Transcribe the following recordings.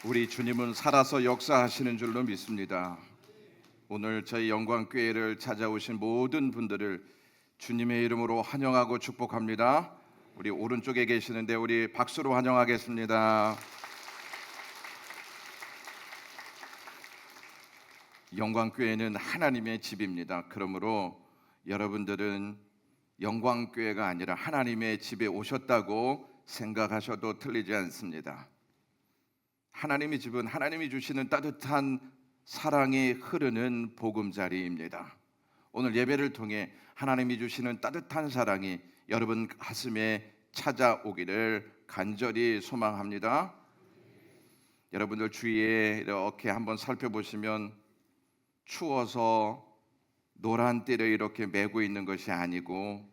우리 주님은 살아서 역사하시는 줄로 믿습니다. 오늘 저희 영광교회를 찾아오신 모든 분들을 주님의 이름으로 환영하고 축복합니다. 우리 오른쪽에 계시는데 우리 박수로 환영하겠습니다. 영광교회는 하나님의 집입니다. 그러므로 여러분들은 영광교회가 아니라 하나님의 집에 오셨다고 생각하셔도 틀리지 않습니다. 하나님의 집은 하나님이 주시는 따뜻한 사랑이 흐르는 보금자리입니다. 오늘 예배를 통해 하나님이 주시는 따뜻한 사랑이 여러분 가슴에 찾아오기를 간절히 소망합니다. 여러분들 주위에 이렇게 한번 살펴보시면 추워서 노란 띠를 이렇게 메고 있는 것이 아니고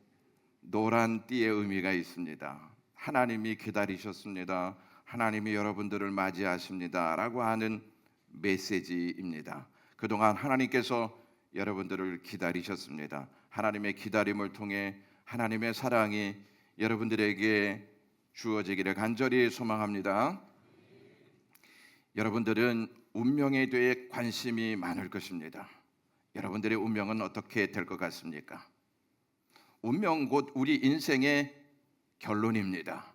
노란 띠의 의미가 있습니다. 하나님이 기다리셨습니다. 하나님이 여러분들을 맞이하십니다 라고 하는 메시지입니다. 그동안 하나님께서 여러분들을 기다리셨습니다. 하나님의 기다림을 통해 하나님의 사랑이 여러분들에게 주어지기를 간절히 소망합니다. 여러분들은 운명에 대해 관심이 많을 것입니다. 여러분들의 운명은 어떻게 될 것 같습니까? 운명 곧 우리 인생의 결론입니다.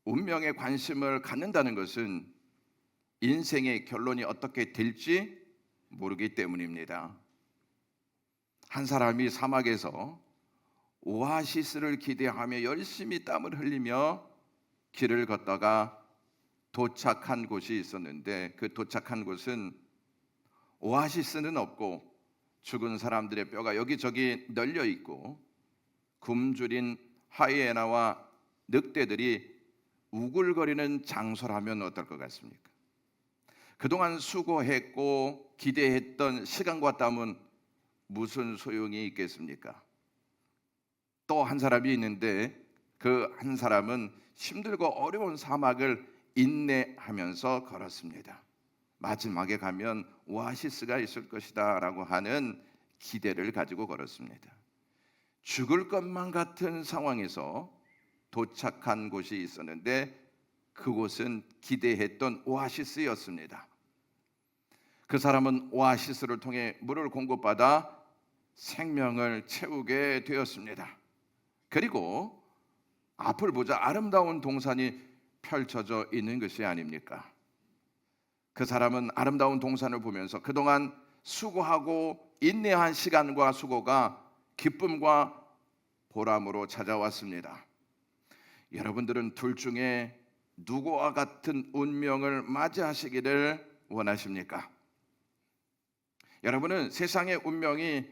운명에 관심을 갖는다는 것은 인생의 결론이 어떻게 될지 모르기 때문입니다. 한 사람이 사막에서 오아시스를 기대하며 열심히 땀을 흘리며 길을 걷다가 도착한 곳이 있었는데 그 도착한 곳은 오아시스는 없고 죽은 사람들의 뼈가 여기저기 널려 있고 굶주린 하이에나와 늑대들이 우글거리는 장소라면 어떨 것 같습니까? 그동안 수고했고 기대했던 시간과 땀은 무슨 소용이 있겠습니까? 또 한 사람이 있는데 그 한 사람은 힘들고 어려운 사막을 인내하면서 걸었습니다. 마지막에 가면 오아시스가 있을 것이다 라고 하는 기대를 가지고 걸었습니다. 죽을 것만 같은 상황에서 도착한 곳이 있었는데 그곳은 기대했던 오아시스였습니다. 그 사람은 오아시스를 통해 물을 공급받아 생명을 채우게 되었습니다. 그리고 앞을 보자 아름다운 동산이 펼쳐져 있는 것이 아닙니까? 그 사람은 아름다운 동산을 보면서 그동안 수고하고 인내한 시간과 수고가 기쁨과 보람으로 찾아왔습니다. 여러분들은 둘 중에 누구와 같은 운명을 맞이하시기를 원하십니까? 여러분은 세상의 운명이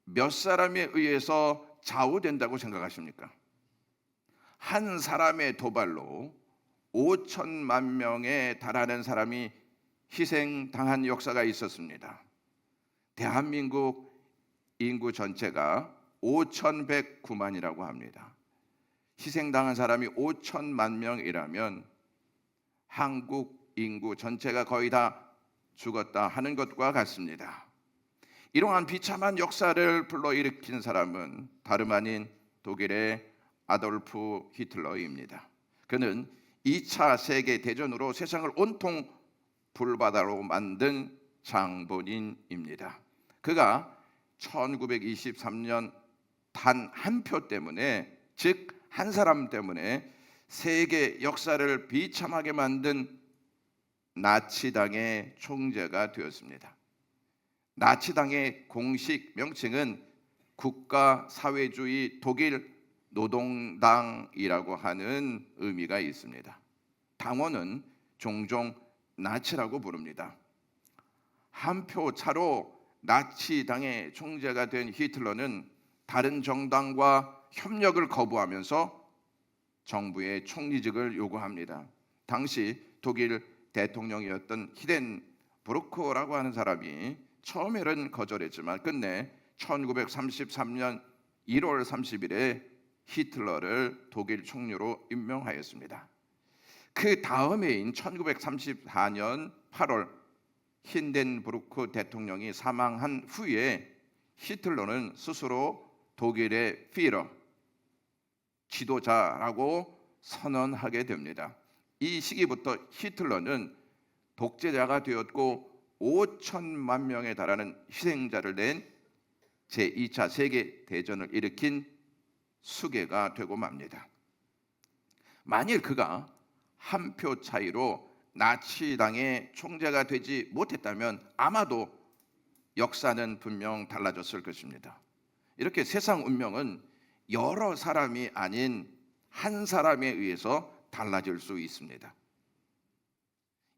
몇 사람에 의해서 좌우된다고 생각하십니까? 한 사람의 도발로 5천만 명에 달하는 사람이 희생당한 역사가 있었습니다. 대한민국 인구 전체가 5,109만이라고 합니다. 희생당한 사람이 5천만 명이라면 한국 인구 전체가 거의 다 죽었다 하는 것과 같습니다. 이러한 비참한 역사를 불러일으킨 사람은 다름 아닌 독일의 아돌프 히틀러입니다. 그는 2차 세계대전으로 세상을 온통 불바다로 만든 장본인입니다. 그가 1923년 단 한 표 때문에, 즉 한 사람 때문에 세계 역사를 비참하게 만든 나치당의 총재가 되었습니다. 나치당의 공식 명칭은 국가사회주의 독일 노동당이라고 하는 의미가 있습니다. 당원은 종종 나치라고 부릅니다. 한 표 차로 나치당의 총재가 된 히틀러는 다른 정당과 협력을 거부하면서 정부의 총리직을 요구합니다. 당시 독일 대통령이었던 히덴브루크라고 하는 사람이 처음에는 거절했지만 끝내 1933년 1월 30일에 히틀러를 독일 총리로 임명하였습니다. 그 다음해인 1934년 8월 힌덴부르크 대통령이 사망한 후에 히틀러는 스스로 독일의 피러, 지도자라고 선언하게 됩니다. 이 시기부터 히틀러는 독재자가 되었고 5천만 명에 달하는 희생자를 낸 제2차 세계대전을 일으킨 수괴가 되고 맙니다. 만일 그가 한 표 차이로 나치당의 총재가 되지 못했다면 아마도 역사는 분명 달라졌을 것입니다. 이렇게 세상 운명은 여러 사람이 아닌 한 사람에 의해서 달라질 수 있습니다.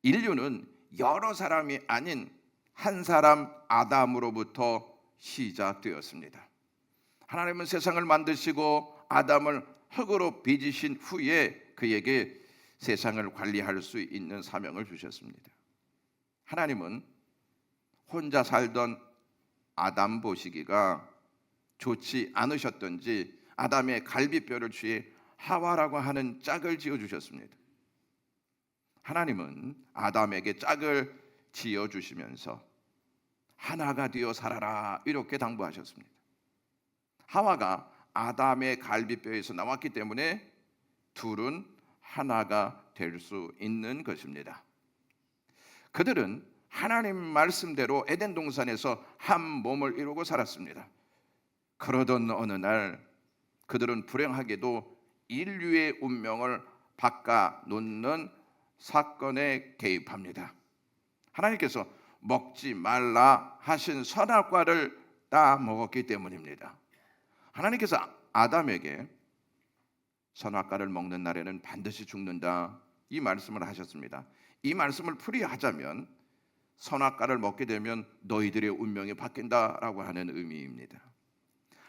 인류는 여러 사람이 아닌 한 사람 아담으로부터 시작되었습니다. 하나님은 세상을 만드시고 아담을 흙으로 빚으신 후에 그에게 세상을 관리할 수 있는 사명을 주셨습니다. 하나님은 혼자 살던 아담 보시기가 좋지 않으셨던지 아담의 갈비뼈를 취해 하와라고 하는 짝을 지어주셨습니다. 하나님은 아담에게 짝을 지어주시면서 하나가 되어 살아라 이렇게 당부하셨습니다. 하와가 아담의 갈비뼈에서 나왔기 때문에 둘은 하나가 될 수 있는 것입니다. 그들은 하나님 말씀대로 에덴 동산에서 한 몸을 이루고 살았습니다. 그러던 어느 날 그들은 불행하게도 인류의 운명을 바꿔놓는 사건에 개입합니다. 하나님께서 먹지 말라 하신 선악과를 따 먹었기 때문입니다. 하나님께서 아담에게 선악과를 먹는 날에는 반드시 죽는다 이 말씀을 하셨습니다. 이 말씀을 풀이하자면 선악과를 먹게 되면 너희들의 운명이 바뀐다라고 하는 의미입니다.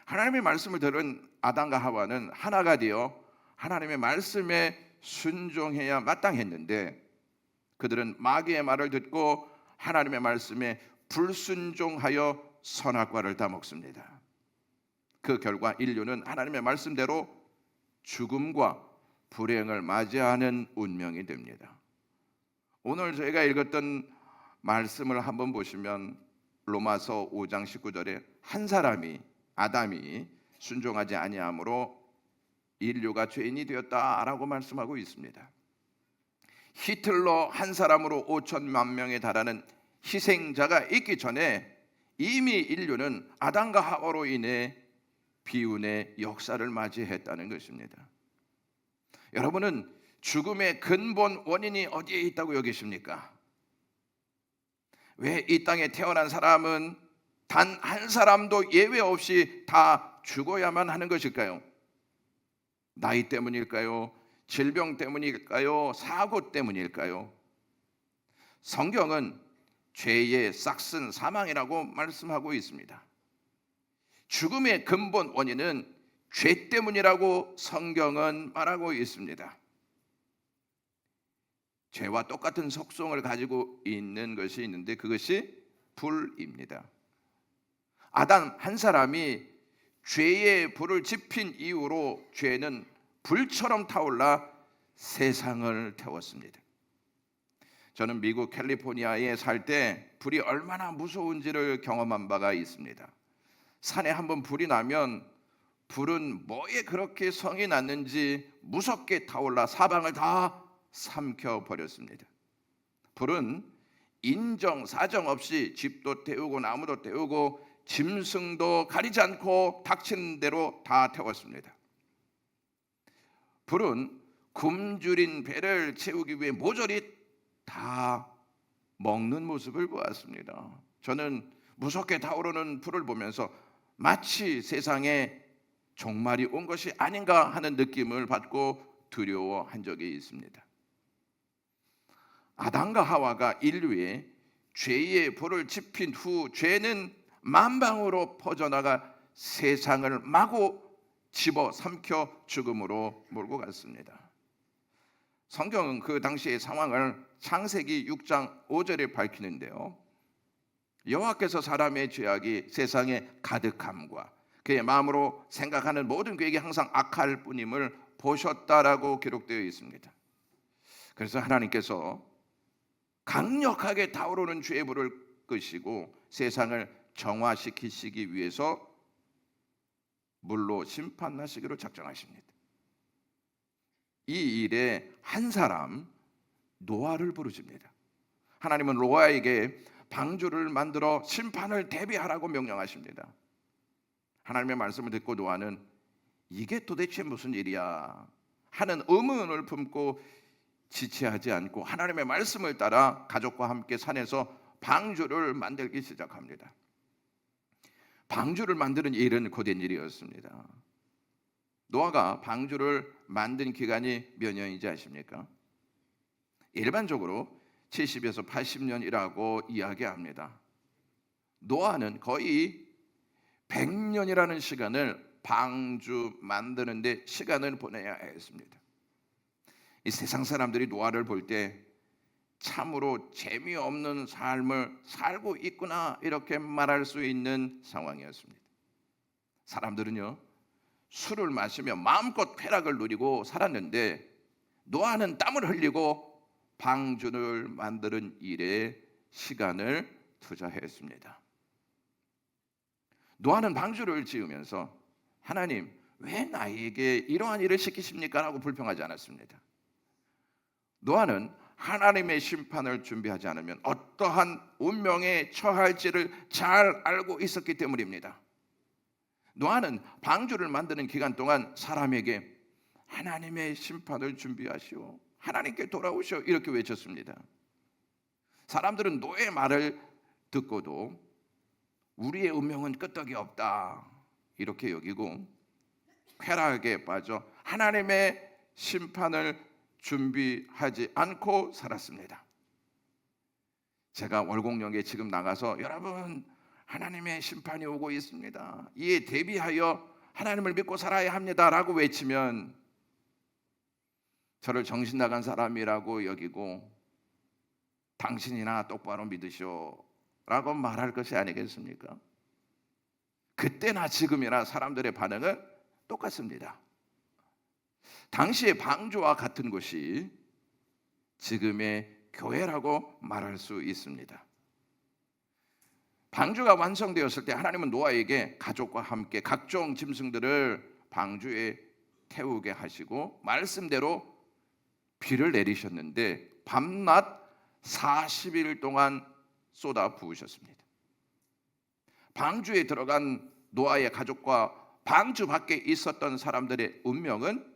하나님의 말씀을 들은 아담과 하와는 하나가 되어 하나님의 말씀에 순종해야 마땅했는데 그들은 마귀의 말을 듣고 하나님의 말씀에 불순종하여 선악과를 다 먹습니다. 그 결과 인류는 하나님의 말씀대로 죽음과 불행을 맞이하는 운명이 됩니다. 오늘 저희가 읽었던 말씀을 한번 보시면 로마서 5장 19절에 한 사람이 아담이 순종하지 아니함으로 인류가 죄인이 되었다라고 말씀하고 있습니다. 히틀러 한 사람으로 5천만 명에 달하는 희생자가 있기 전에 이미 인류는 아담과 하와로 인해 비운의 역사를 맞이했다는 것입니다. 여러분은 죽음의 근본 원인이 어디에 있다고 여기십니까? 왜 이 땅에 태어난 사람은 단 한 사람도 예외 없이 다 죽어야만 하는 것일까요? 나이 때문일까요? 질병 때문일까요? 사고 때문일까요? 성경은 죄의 싹슨 사망이라고 말씀하고 있습니다. 죽음의 근본 원인은 죄 때문이라고 성경은 말하고 있습니다. 죄와 똑같은 속성을 가지고 있는 것이 있는데 그것이 불입니다. 아담 한 사람이 죄의 불을 지핀 이후로 죄는 불처럼 타올라 세상을 태웠습니다. 저는 미국 캘리포니아에 살 때 불이 얼마나 무서운지를 경험한 바가 있습니다. 산에 한번 불이 나면 불은 뭐에 그렇게 성이 났는지 무섭게 타올라 사방을 다 삼켜버렸습니다. 불은 인정 사정 없이 집도 태우고 나무도 태우고 짐승도 가리지 않고 닥치는 대로 다 태웠습니다. 불은 굶주린 배를 채우기 위해 모조리 다 먹는 모습을 보았습니다. 저는 무섭게 타오르는 불을 보면서 마치 세상에 종말이 온 것이 아닌가 하는 느낌을 받고 두려워한 적이 있습니다. 아담과 하와가 인류의 죄의 불을 지핀 후 죄는 만방으로 퍼져나가 세상을 마구 집어삼켜 죽음으로 몰고 갔습니다. 성경은 그 당시의 상황을 창세기 6장 5절에 밝히는데요. 여호와께서 사람의 죄악이 세상에 가득함과 그의 마음으로 생각하는 모든 계획이 항상 악할 뿐임을 보셨다라고 기록되어 있습니다. 그래서 하나님께서 강력하게 타오르는 죄의 불을 끄시고 세상을 정화시키시기 위해서 물로 심판하시기로 작정하십니다. 이 일에 한 사람 노아를 부르십니다. 하나님은 노아에게 방주를 만들어 심판을 대비하라고 명령하십니다. 하나님의 말씀을 듣고 노아는 이게 도대체 무슨 일이야 하는 의문을 품고 지체하지 않고 하나님의 말씀을 따라 가족과 함께 산에서 방주를 만들기 시작합니다. 방주를 만드는 일은 고된 일이었습니다. 노아가 방주를 만든 기간이 몇 년인지 아십니까? 일반적으로 70에서 80년이라고 이야기합니다. 노아는 거의 100년이라는 시간을 방주 만드는데 시간을 보내야 했습니다. 이 세상 사람들이 노아를 볼 때 참으로 재미없는 삶을 살고 있구나 이렇게 말할 수 있는 상황이었습니다. 사람들은요 술을 마시며 마음껏 쾌락을 누리고 살았는데 노아는 땀을 흘리고 방주를 만드는 일에 시간을 투자했습니다. 노아는 방주를 지으면서 하나님 왜 나에게 이러한 일을 시키십니까? 라고 불평하지 않았습니다. 노아는 하나님의 심판을 준비하지 않으면 어떠한 운명에 처할지를 잘 알고 있었기 때문입니다. 노아는 방주를 만드는 기간 동안 사람에게 하나님의 심판을 준비하시오, 하나님께 돌아오시오 이렇게 외쳤습니다. 사람들은 노아의 말을 듣고도 우리의 운명은 끄떡이 없다 이렇게 여기고 쾌락에 빠져 하나님의 심판을 준비하지 않고 살았습니다. 제가 월곡역에 지금 나가서 여러분 하나님의 심판이 오고 있습니다, 이에 대비하여 하나님을 믿고 살아야 합니다 라고 외치면 저를 정신 나간 사람이라고 여기고 당신이나 똑바로 믿으시오 라고 말할 것이 아니겠습니까? 그때나 지금이나 사람들의 반응은 똑같습니다. 당시의 방주와 같은 곳이 지금의 교회라고 말할 수 있습니다. 방주가 완성되었을 때 하나님은 노아에게 가족과 함께 각종 짐승들을 방주에 태우게 하시고 말씀대로 비를 내리셨는데 밤낮 40일 동안 쏟아 부으셨습니다. 방주에 들어간 노아의 가족과 방주 밖에 있었던 사람들의 운명은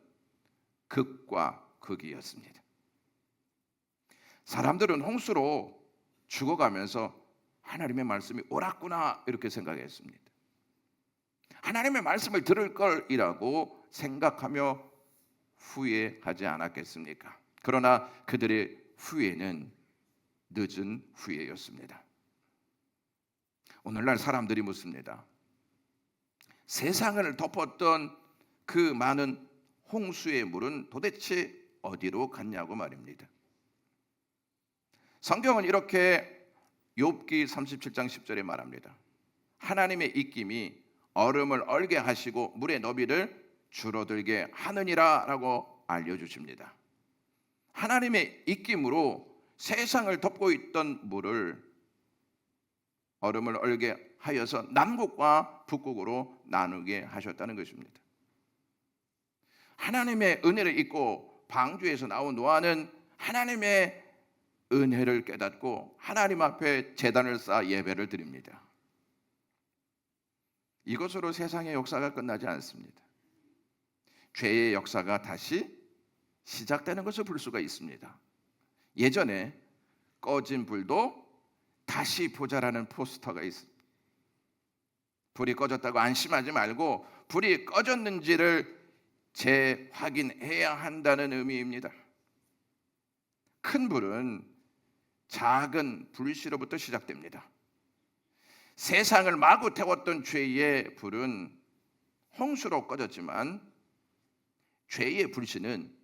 극과 극이었습니다. 사람들은 홍수로 죽어가면서 하나님의 말씀이 옳았구나 이렇게 생각했습니다. 하나님의 말씀을 들을 걸이라고 생각하며 후회하지 않았겠습니까? 그러나 그들의 후회는 늦은 후회였습니다. 오늘날 사람들이 묻습니다. 세상을 덮었던 그 많은 홍수의 물은 도대체 어디로 갔냐고 말입니다. 성경은 이렇게 욥기 37장 10절에 말합니다. 하나님의 입김이 얼음을 얼게 하시고 물의 너비를 줄어들게 하느니라 라고 알려주십니다. 하나님의 입김으로 세상을 덮고 있던 물을 얼음을 얼게 하여서 남국과 북국으로 나누게 하셨다는 것입니다. 하나님의 은혜를 잊고 방주에서 나온 노아는 하나님의 은혜를 깨닫고 하나님 앞에 제단을 쌓아 예배를 드립니다. 이것으로 세상의 역사가 끝나지 않습니다. 죄의 역사가 다시 시작되는 것을 볼 수가 있습니다. 예전에 꺼진 불도 다시 보자라는 포스터가 있습니다. 불이 꺼졌다고 안심하지 말고 불이 꺼졌는지를 재확인해야 한다는 의미입니다. 큰 불은 작은 불씨로부터 시작됩니다. 세상을 마구 태웠던 죄의 불은 홍수로 꺼졌지만 죄의 불씨는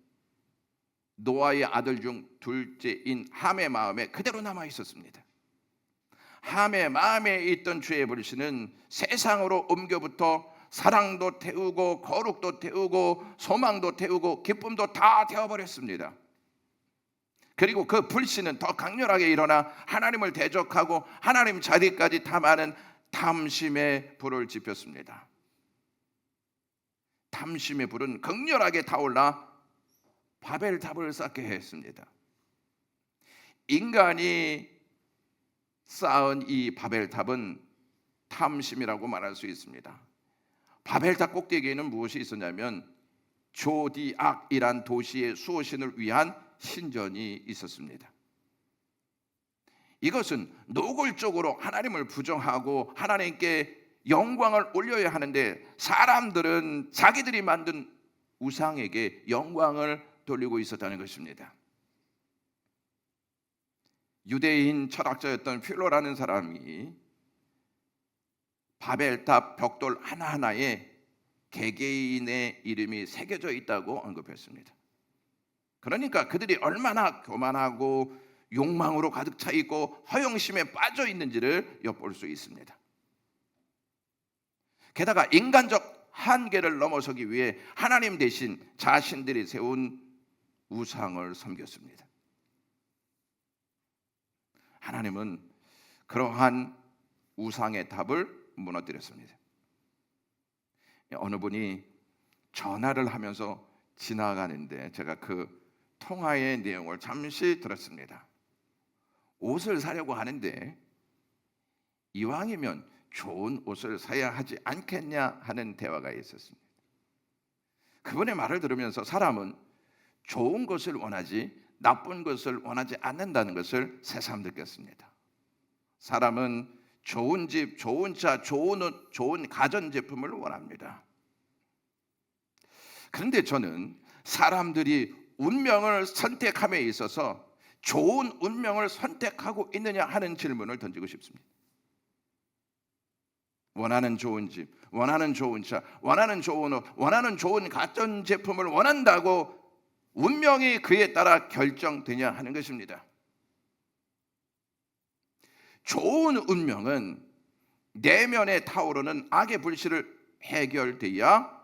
노아의 아들 중 둘째인 함의 마음에 그대로 남아 있었습니다. 함의 마음에 있던 죄의 불씨는 세상으로 옮겨부터 사랑도 태우고 거룩도 태우고 소망도 태우고 기쁨도 다 태워버렸습니다. 그리고 그 불씨는 더 강렬하게 일어나 하나님을 대적하고 하나님 자리까지 탐하는 탐심의 불을 지폈습니다. 탐심의 불은 극렬하게 타올라 바벨탑을 쌓게 했습니다. 인간이 쌓은 이 바벨탑은 탐심이라고 말할 수 있습니다. 바벨탑 꼭대기에는 무엇이 있었냐면 조디악이란 도시의 수호신을 위한 신전이 있었습니다. 이것은 노골적으로 하나님을 부정하고 하나님께 영광을 올려야 하는데 사람들은 자기들이 만든 우상에게 영광을 돌리고 있었다는 것입니다. 유대인 철학자였던 필로라는 사람이 바벨탑 벽돌 하나하나에 개개인의 이름이 새겨져 있다고 언급했습니다. 그러니까 그들이 얼마나 교만하고 욕망으로 가득 차 있고 허영심에 빠져 있는지를 엿볼 수 있습니다. 게다가 인간적 한계를 넘어서기 위해 하나님 대신 자신들이 세운 우상을 섬겼습니다. 하나님은 그러한 우상의 탑을 무너뜨렸습니다. 어느 분이 전화를 하면서 지나가는데 제가 그 통화의 내용을 잠시 들었습니다. 옷을 사려고 하는데 이왕이면 좋은 옷을 사야 하지 않겠냐 하는 대화가 있었습니다. 그분의 말을 들으면서 사람은 좋은 것을 원하지 나쁜 것을 원하지 않는다는 것을 새삼 느꼈습니다. 사람은 좋은 집, 좋은 차, 좋은 옷, 좋은 가전제품을 원합니다. 그런데 저는 사람들이 운명을 선택함에 있어서 좋은 운명을 선택하고 있느냐 하는 질문을 던지고 싶습니다. 원하는 좋은 집, 원하는 좋은 차, 원하는 좋은 옷, 원하는 좋은 가전제품을 원한다고 운명이 그에 따라 결정되냐 하는 것입니다. 좋은 운명은 내면에 타오르는 악의 불씨를 해결돼야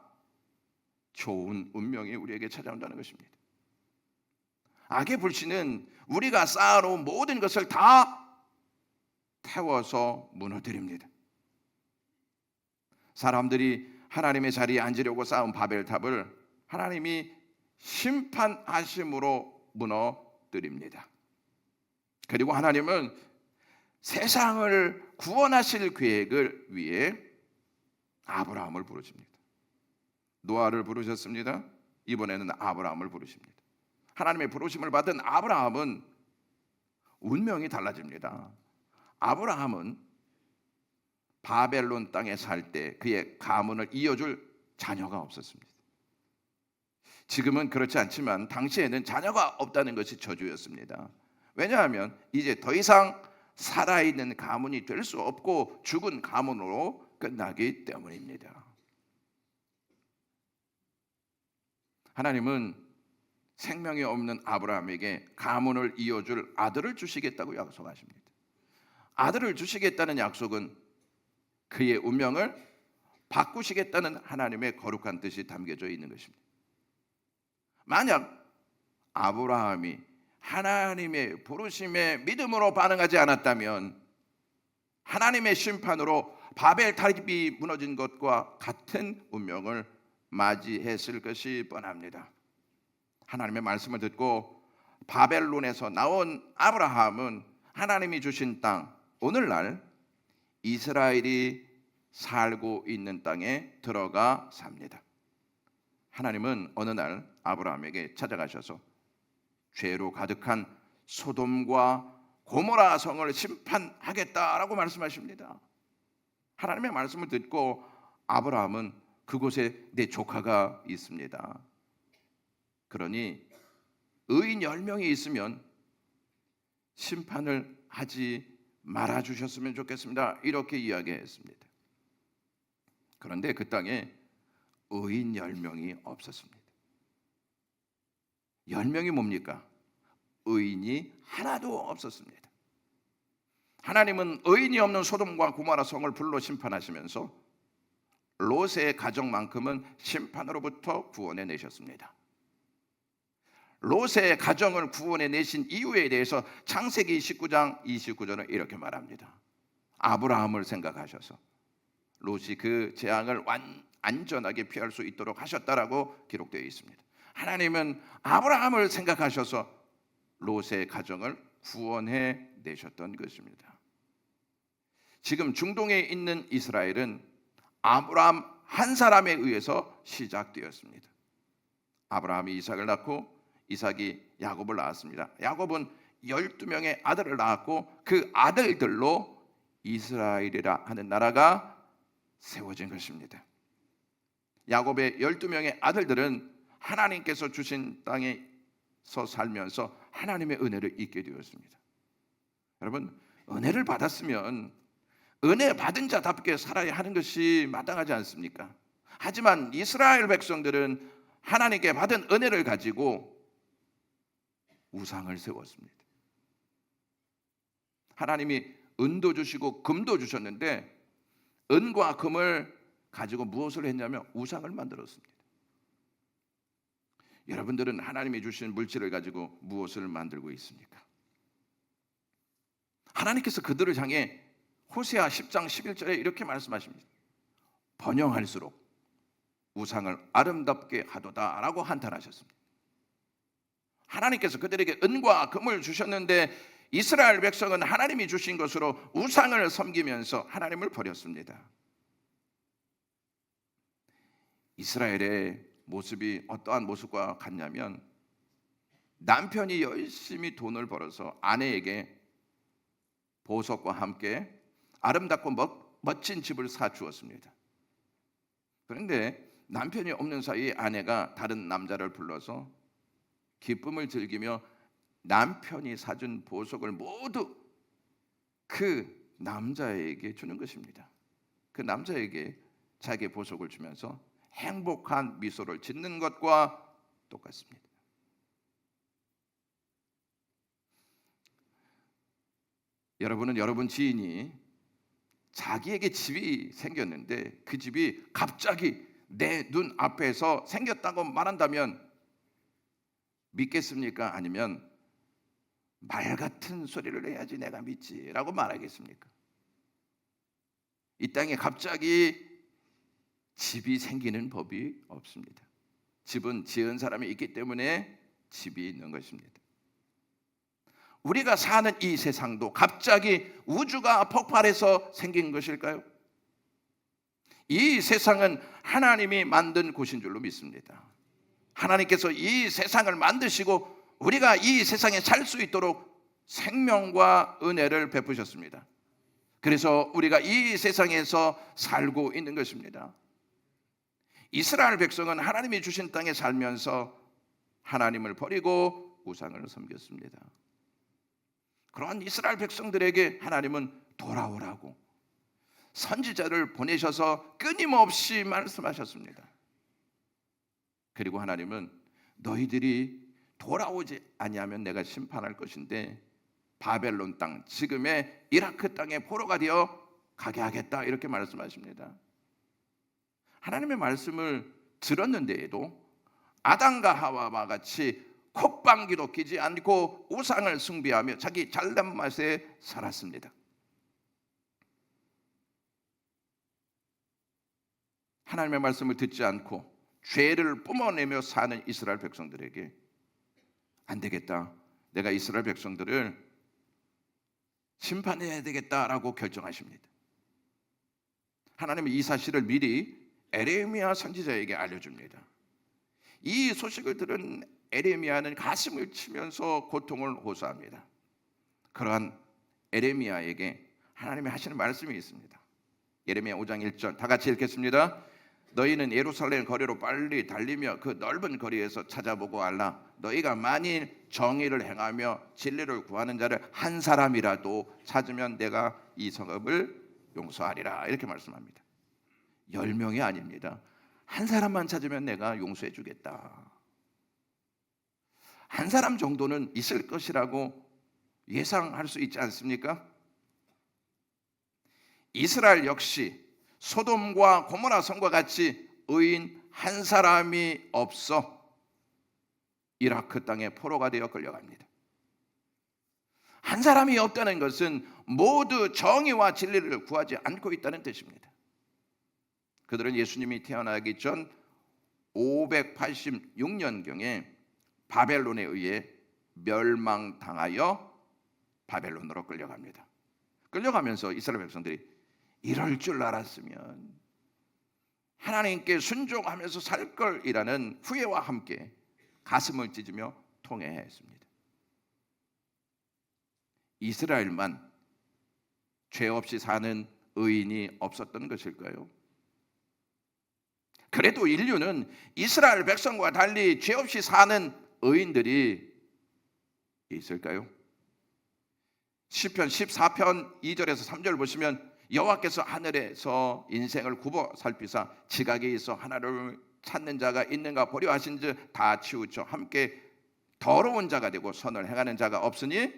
좋은 운명이 우리에게 찾아온다는 것입니다. 악의 불씨는 우리가 쌓아놓은 모든 것을 다 태워서 무너뜨립니다. 사람들이 하나님의 자리에 앉으려고 쌓은 바벨탑을 하나님이 심판하심으로 무너뜨립니다. 그리고 하나님은 세상을 구원하실 계획을 위해 아브라함을 부르십니다. 노아를 부르셨습니다. 이번에는 아브라함을 부르십니다. 하나님의 부르심을 받은 아브라함은 운명이 달라집니다. 아브라함은 바벨론 땅에 살 때 그의 가문을 이어줄 자녀가 없었습니다. 지금은 그렇지 않지만 당시에는 자녀가 없다는 것이 저주였습니다. 왜냐하면 이제 더 이상 살아있는 가문이 될 수 없고 죽은 가문으로 끝나기 때문입니다. 하나님은 생명이 없는 아브라함에게 가문을 이어줄 아들을 주시겠다고 약속하십니다. 아들을 주시겠다는 약속은 그의 운명을 바꾸시겠다는 하나님의 거룩한 뜻이 담겨져 있는 것입니다. 만약 아브라함이 하나님의 부르심에 믿음으로 반응하지 않았다면 하나님의 심판으로 바벨탑이 무너진 것과 같은 운명을 맞이했을 것이 뻔합니다. 하나님의 말씀을 듣고 바벨론에서 나온 아브라함은 하나님이 주신 땅, 오늘날 이스라엘이 살고 있는 땅에 들어가 삽니다. 하나님은 어느 날 아브라함에게 찾아가셔서 죄로 가득한 소돔과 고모라 성을 심판하겠다라고 말씀하십니다. 하나님의 말씀을 듣고 아브라함은 그곳에 내 조카가 있습니다. 그러니 의인 10명이 있으면 심판을 하지 말아 주셨으면 좋겠습니다. 이렇게 이야기했습니다. 그런데 그 땅에 의인 10명이 없었습니다. 10명이 뭡니까? 의인이 하나도 없었습니다. 하나님은 의인이 없는 소돔과 고모라 성을 불로 심판하시면서 롯의 가정만큼은 심판으로부터 구원해 내셨습니다. 롯의 가정을 구원해 내신 이유에 대해서 창세기 19장 29절은 이렇게 말합니다. 아브라함을 생각하셔서 롯이 그 재앙을 안전하게 피할 수 있도록 하셨다라고 기록되어 있습니다. 하나님은 아브라함을 생각하셔서 롯의 가정을 구원해 내셨던 것입니다. 지금 중동에 있는 이스라엘은 아브라함 한 사람에 의해서 시작되었습니다. 아브라함이 이삭을 낳고 이삭이 야곱을 낳았습니다. 야곱은 12명의 아들을 낳았고 그 아들들로 이스라엘이라 하는 나라가 세워진 것입니다. 야곱의 12명의 아들들은 하나님께서 주신 땅에서 살면서 하나님의 은혜를 잊게 되었습니다. 여러분, 은혜를 받았으면 은혜 받은 자답게 살아야 하는 것이 마땅하지 않습니까? 하지만 이스라엘 백성들은 하나님께 받은 은혜를 가지고 우상을 세웠습니다. 하나님이 은도 주시고 금도 주셨는데 은과 금을 가지고 무엇을 했냐면 우상을 만들었습니다. 여러분들은 하나님이 주신 물질을 가지고 무엇을 만들고 있습니까? 하나님께서 그들을 향해 호세아 10장 11절에 이렇게 말씀하십니다. 번영할수록 우상을 아름답게 하도다 라고 한탄하셨습니다. 하나님께서 그들에게 은과 금을 주셨는데 이스라엘 백성은 하나님이 주신 것으로 우상을 섬기면서 하나님을 버렸습니다. 이스라엘의 모습이 어떠한 모습과 같냐면 남편이 열심히 돈을 벌어서 아내에게 보석과 함께 아름답고 멋진 집을 사주었습니다. 그런데 남편이 없는 사이에 아내가 다른 남자를 불러서 기쁨을 즐기며 남편이 사준 보석을 모두 그 남자에게 주는 것입니다. 그 남자에게 자기의 보석을 주면서 행복한 미소를 짓는 것과 똑같습니다. 여러분은 여러분 지인이 자기에게 집이 생겼는데 그 집이 갑자기 내 눈 앞에서 생겼다고 말한다면 믿겠습니까? 아니면 말 같은 소리를 해야지 내가 믿지라고 말하겠습니까? 이 땅에 갑자기 집이 생기는 법이 없습니다. 집은 지은 사람이 있기 때문에 집이 있는 것입니다. 우리가 사는 이 세상도 갑자기 우주가 폭발해서 생긴 것일까요? 이 세상은 하나님이 만든 곳인 줄로 믿습니다. 하나님께서 이 세상을 만드시고 우리가 이 세상에 살 수 있도록 생명과 은혜를 베푸셨습니다. 그래서 우리가 이 세상에서 살고 있는 것입니다. 이스라엘 백성은 하나님이 주신 땅에 살면서 하나님을 버리고 우상을 섬겼습니다. 그러한 이스라엘 백성들에게 하나님은 돌아오라고 선지자를 보내셔서 끊임없이 말씀하셨습니다. 그리고 하나님은 너희들이 돌아오지 아니하면 내가 심판할 것인데 바벨론 땅, 지금의 이라크 땅에 포로가 되어 가게 하겠다 이렇게 말씀하십니다. 하나님의 말씀을 들었는데에도 아담과 하와와 같이 콧방귀도 끼지 않고 우상을 숭배하며 자기 잘난 맛에 살았습니다. 하나님의 말씀을 듣지 않고 죄를 뿜어내며 사는 이스라엘 백성들에게 안 되겠다, 내가 이스라엘 백성들을 심판해야 되겠다라고 결정하십니다. 하나님은 이 사실을 미리 에레미야 선지자에게 알려줍니다. 이 소식을 들은 에레미야는 가슴을 치면서 고통을 호소합니다. 그러한 에레미야에게 하나님이 하시는 말씀이 있습니다. 예레미야 5장 1절 다 같이 읽겠습니다. 너희는 예루살렘 거리로 빨리 달리며 그 넓은 거리에서 찾아보고 알라. 너희가 만일 정의를 행하며 진리를 구하는 자를 한 사람이라도 찾으면 내가 이 성읍을 용서하리라. 이렇게 말씀합니다. 10명이 아닙니다. 한 사람만 찾으면 내가 용서해 주겠다. 한 사람 정도는 있을 것이라고 예상할 수 있지 않습니까? 이스라엘 역시 소돔과 고모라 성과 같이 의인 한 사람이 없어 이라크 땅에 포로가 되어 끌려갑니다. 한 사람이 없다는 것은 모두 정의와 진리를 구하지 않고 있다는 뜻입니다. 그들은 예수님이 태어나기 전 586년경에 바벨론에 의해 멸망당하여 바벨론으로 끌려갑니다. 끌려가면서 이스라엘 백성들이 이럴 줄 알았으면 하나님께 순종하면서 살 걸이라는 후회와 함께 가슴을 찢으며 통회했습니다. 이스라엘만 죄 없이 사는 의인이 없었던 것일까요? 그래도 인류는 이스라엘 백성과 달리 죄 없이 사는 의인들이 있을까요? 시편 14편 2절에서 3절 보시면 여호와께서 하늘에서 인생을 굽어 살피사 지각에 있어 하나님을 찾는 자가 있는가 보려 하신즉 다 치우쳐 함께 더러운 자가 되고 선을 행하는 자가 없으니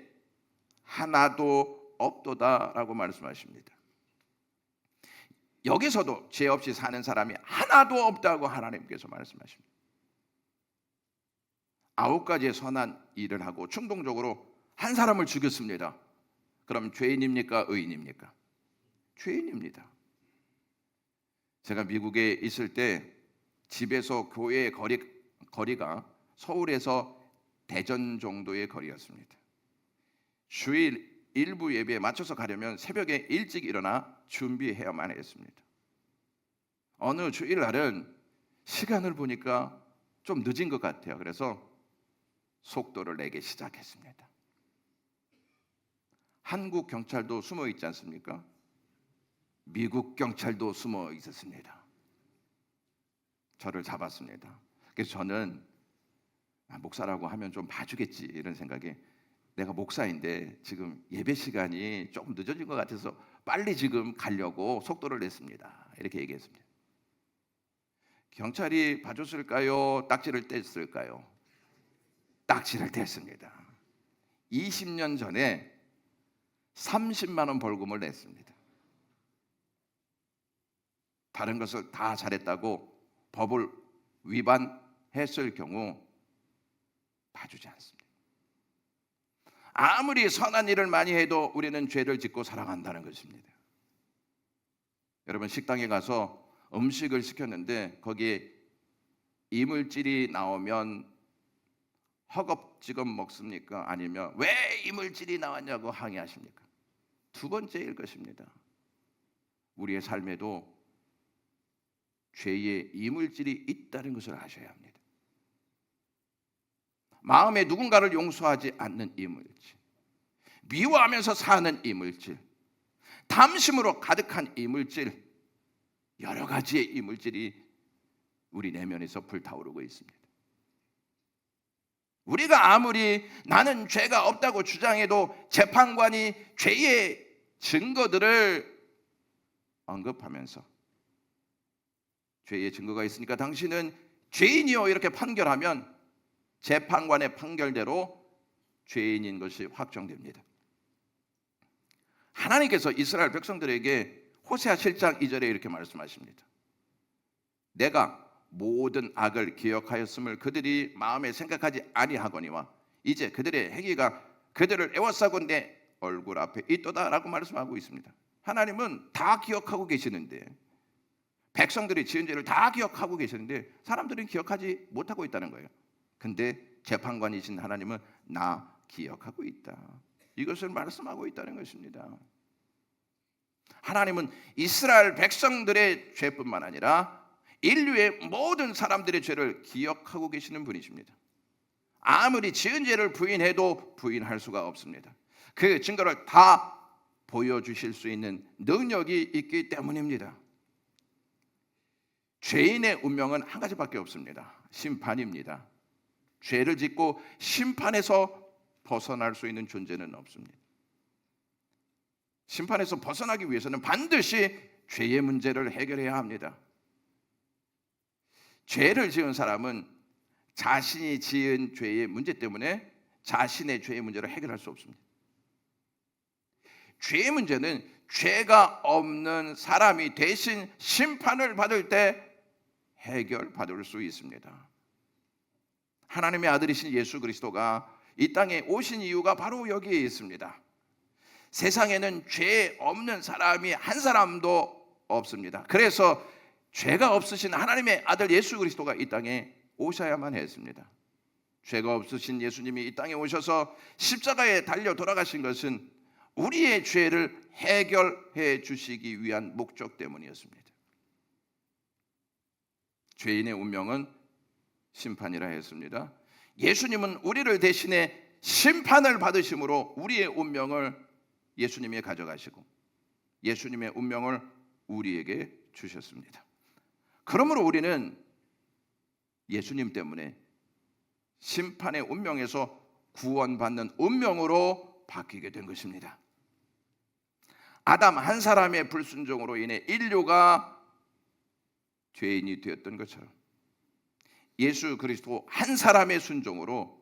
하나도 없도다라고 말씀하십니다. 여기서도 죄 없이 사는 사람이 하나도 없다고 하나님께서 말씀하십니다. 9가지의 선한 일을 하고 충동적으로 한 사람을 죽였습니다. 그럼 죄인입니까? 의인입니까? 죄인입니다. 제가 미국에 있을 때 집에서 교회의 거리가 서울에서 대전 정도의 거리였습니다. 주일 일부 예배에 맞춰서 가려면 새벽에 일찍 일어나 준비해야만 했습니다. 어느 주일날은 시간을 보니까 좀 늦은 것 같아요. 그래서 속도를 내기 시작했습니다. 한국 경찰도 숨어 있지 않습니까? 미국 경찰도 숨어 있었습니다. 저를 잡았습니다. 그래서 저는 목사라고 하면 좀 봐주겠지 이런 생각에 내가 목사인데 지금 예배 시간이 조금 늦어진 것 같아서 빨리 지금 가려고 속도를 냈습니다. 이렇게 얘기했습니다. 경찰이 봐줬을까요? 딱지를 뗐을까요? 딱지를 뗐습니다. 20년 전에 30만 원 벌금을 냈습니다. 다른 것을 다 잘했다고 법을 위반했을 경우 봐주지 않습니다. 아무리 선한 일을 많이 해도 우리는 죄를 짓고 살아간다는 것입니다. 여러분 식당에 가서 음식을 시켰는데 거기에 이물질이 나오면 허겁지겁 먹습니까? 아니면 왜 이물질이 나왔냐고 항의하십니까? 두 번째일 것입니다. 우리의 삶에도 죄의 이물질이 있다는 것을 아셔야 합니다. 마음에 누군가를 용서하지 않는 이물질, 미워하면서 사는 이물질, 탐심으로 가득한 이물질, 여러 가지의 이물질이 우리 내면에서 불타오르고 있습니다. 우리가 아무리 나는 죄가 없다고 주장해도 재판관이 죄의 증거들을 언급하면서 죄의 증거가 있으니까 당신은 죄인이요 이렇게 판결하면 재판관의 판결대로 죄인인 것이 확정됩니다. 하나님께서 이스라엘 백성들에게 호세아 7장 2절에 이렇게 말씀하십니다. 내가 모든 악을 기억하였음을 그들이 마음에 생각하지 아니하거니와 이제 그들의 행위가 그들을 애워싸고 내 얼굴 앞에 있도다라고 말씀하고 있습니다. 하나님은 다 기억하고 계시는데 백성들이 지은 죄를 다 기억하고 계시는데 사람들은 기억하지 못하고 있다는 거예요. 근데 재판관이신 하나님은 나 기억하고 있다. 이것을 말씀하고 있다는 것입니다. 하나님은 이스라엘 백성들의 죄뿐만 아니라 인류의 모든 사람들의 죄를 기억하고 계시는 분이십니다. 아무리 지은 죄를 부인해도 부인할 수가 없습니다. 그 증거를 다 보여주실 수 있는 능력이 있기 때문입니다. 죄인의 운명은 한 가지밖에 없습니다. 심판입니다. 죄를 짓고 심판에서 벗어날 수 있는 존재는 없습니다. 심판에서 벗어나기 위해서는 반드시 죄의 문제를 해결해야 합니다. 죄를 지은 사람은 자신이 지은 죄의 문제 때문에 자신의 죄의 문제를 해결할 수 없습니다. 죄의 문제는 죄가 없는 사람이 대신 심판을 받을 때 해결받을 수 있습니다. 하나님의 아들이신 예수 그리스도가 이 땅에 오신 이유가 바로 여기에 있습니다. 세상에는 죄 없는 사람이 한 사람도 없습니다. 그래서 죄가 없으신 하나님의 아들 예수 그리스도가 이 땅에 오셔야만 했습니다. 죄가 없으신 예수님이 이 땅에 오셔서 십자가에 달려 돌아가신 것은 우리의 죄를 해결해 주시기 위한 목적 때문이었습니다. 죄인의 운명은 심판이라 했습니다. 예수님은 우리를 대신해 심판을 받으심으로 우리의 운명을 예수님이 가져가시고 예수님의 운명을 우리에게 주셨습니다. 그러므로 우리는 예수님 때문에 심판의 운명에서 구원받는 운명으로 바뀌게 된 것입니다. 아담 한 사람의 불순종으로 인해 인류가 죄인이 되었던 것처럼 예수 그리스도 한 사람의 순종으로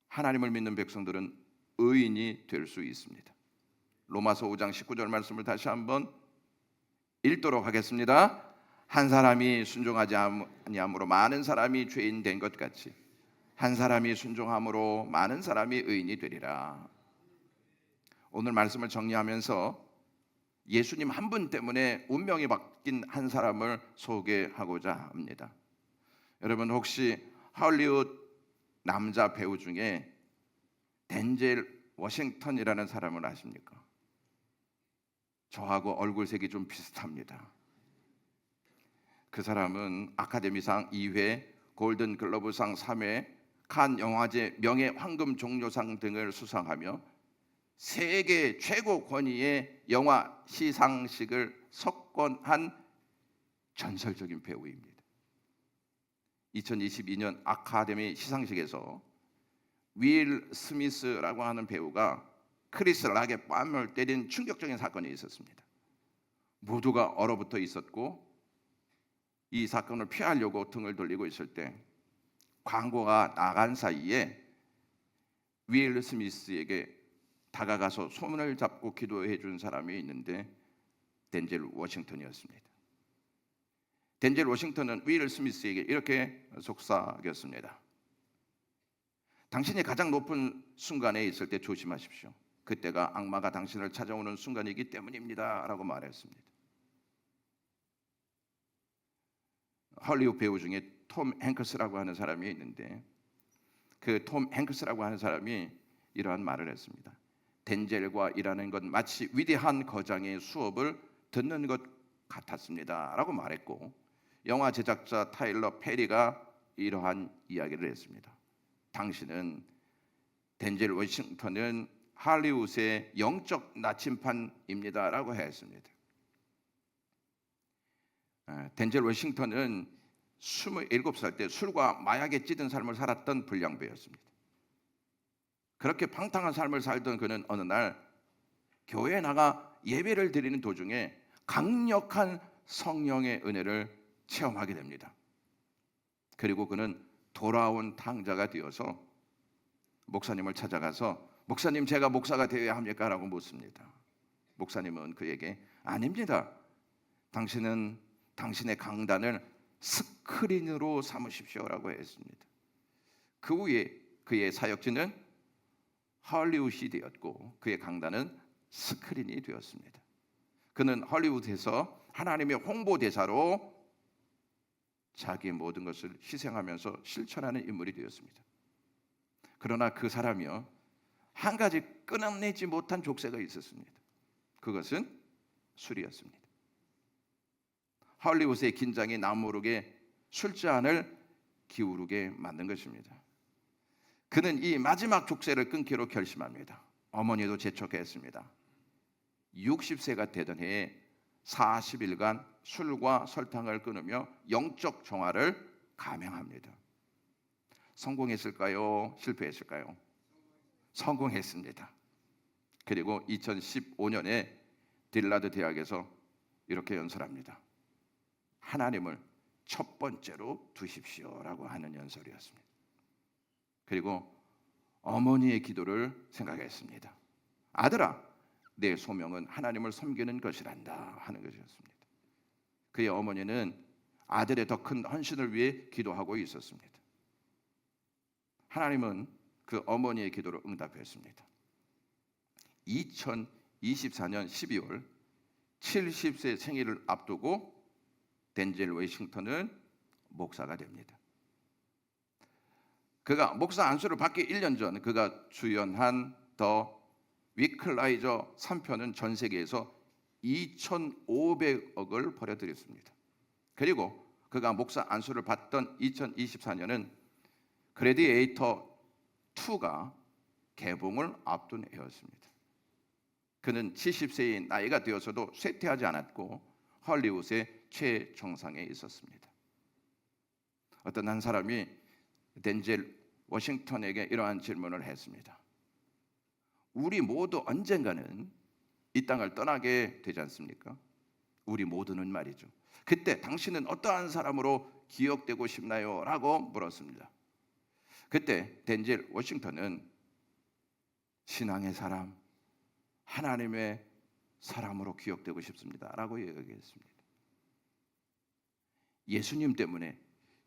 하나님을 믿는 백성들은 의인이 될 수 있습니다. 로마서 5장 19절 말씀을 다시 한번 읽도록 하겠습니다. 한 사람이 순종하지 아니함으로 많은 사람이 죄인 된 것 같이 한 사람이 순종함으로 많은 사람이 의인이 되리라. 오늘 말씀을 정리하면서 예수님 한 분 때문에 운명이 바뀐 한 사람을 소개하고자 합니다. 여러분 혹시 할리우드 남자 배우 중에 덴젤 워싱턴이라는 사람을 아십니까? 저하고 얼굴색이 좀 비슷합니다. 그 사람은 아카데미상 2회, 골든 글러브상 3회, 칸 영화제 명예 황금 종려상 등을 수상하며 세계 최고 권위의 영화 시상식을 석권한 전설적인 배우입니다. 2022년 아카데미 시상식에서 윌 스미스라고 하는 배우가 크리스 락의 뺨을 때린 충격적인 사건이 있었습니다. 모두가 얼어붙어 있었고 이 사건을 피하려고 등을 돌리고 있을 때 광고가 나간 사이에 윌 스미스에게 다가가서 손을 잡고 기도해 준 사람이 있는데 덴젤 워싱턴이었습니다. 덴젤 워싱턴은 윌 스미스에게 이렇게 속삭였습니다. 당신이 가장 높은 순간에 있을 때 조심하십시오. 그때가 악마가 당신을 찾아오는 순간이기 때문입니다 라고 말했습니다. 헐리우드 배우 중에 톰 행크스라고 하는 사람이 있는데 그 톰 행크스라고 하는 사람이 이러한 말을 했습니다. 덴젤과 일하는 건 마치 위대한 거장의 수업을 듣는 것 같았습니다 라고 말했고, 영화 제작자 타일러 페리가 이러한 이야기를 했습니다. 당신은 덴젤 워싱턴은 할리우드의 영적 나침판입니다 라고 했습니다. 덴젤 워싱턴은 27살 때 술과 마약에 찌든 삶을 살았던 불량배였습니다. 그렇게 방탕한 삶을 살던 그는 어느 날 교회에 나가 예배를 드리는 도중에 강력한 성령의 은혜를 체험하게 됩니다. 그리고 그는 돌아온 탕자가 되어서 목사님을 찾아가서 목사님, 제가 목사가 되어야 합니까? 라고 묻습니다. 목사님은 그에게 아닙니다. 당신은 당신의 강단을 스크린으로 삼으십시오 라고 했습니다. 그 후에 그의 사역지는 할리우드이 되었고 그의 강단은 스크린이 되었습니다. 그는 할리우드에서 하나님의 홍보대사로 자기의 모든 것을 희생하면서 실천하는 인물이 되었습니다. 그러나 그 사람이요, 한 가지 끊어내지 못한 족쇄가 있었습니다. 그것은 술이었습니다. 할리우드의 긴장이 남모르게 술잔을 기울게 만든 것입니다. 그는 이 마지막 족쇄를 끊기로 결심합니다. 어머니도 재촉했습니다. 60세가 되던 해에 40일간 술과 설탕을 끊으며 영적 정화를 감행합니다. 성공했을까요? 실패했을까요? 성공했습니다. 그리고 2015년에 딜라드 대학에서 이렇게 연설합니다. 하나님을 첫 번째로 두십시오라고 하는 연설이었습니다. 그리고 어머니의 기도를 생각했습니다. 아들아, 내 소명은 하나님을 섬기는 것이란다 하는 것이었습니다. 그의 어머니는 아들의 더 큰 헌신을 위해 기도하고 있었습니다. 하나님은 그 어머니의 기도를 응답했습니다. 2024년 12월 70세 생일을 앞두고 덴젤 워싱턴은 목사가 됩니다. 그가 목사 안수를 받기 1년 전 그가 주연한 더 위클라이저 3편은 전 세계에서 2,500억을 벌어들였습니다. 그리고 그가 목사 안수를 받던 2024년은 그래디에이터 2가 개봉을 앞둔 해였습니다. 그는 70세의 나이가 되어서도 쇠퇴하지 않았고 헐리우드의 최정상에 있었습니다. 어떤 한 사람이 덴젤 워싱턴에게 이러한 질문을 했습니다. 우리 모두 언젠가는 이 땅을 떠나게 되지 않습니까? 우리 모두는 말이죠. 그때 당신은 어떠한 사람으로 기억되고 싶나요? 라고 물었습니다. 그때 덴젤 워싱턴은 신앙의 사람, 하나님의 사람으로 기억되고 싶습니다 라고 얘기했습니다. 예수님 때문에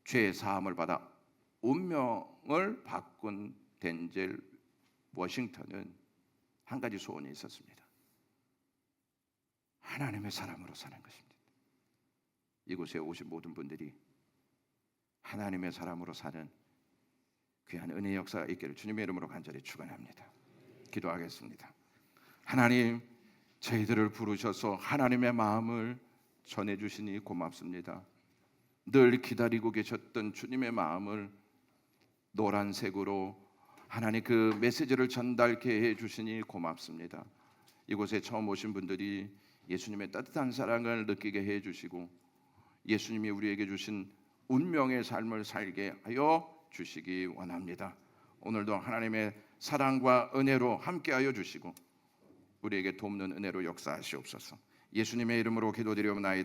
죄 사함을 받아 운명을 바꾼 덴젤 워싱턴은 한 가지 소원이 있었습니다. 하나님의 사람으로 사는 것입니다. 이곳에 오신 모든 분들이 하나님의 사람으로 사는 귀한 은혜의 역사가 있기를 주님의 이름으로 간절히 축원합니다. 기도하겠습니다. 하나님, 저희들을 부르셔서 하나님의 마음을 전해주시니 고맙습니다. 늘 기다리고 계셨던 주님의 마음을 노란색으로 하나님 그 메시지를 전달케 해주시니 고맙습니다. 이곳에 처음 오신 분들이 예수님의 따뜻한 사랑을 느끼게 해주시고 예수님이 우리에게 주신 운명의 삶을 살게 하여 주시기 원합니다. 오늘도 하나님의 사랑과 은혜로 함께하여 주시고 우리에게 돕는 은혜로 역사하시옵소서. 예수님의 이름으로 기도드리옵나이다.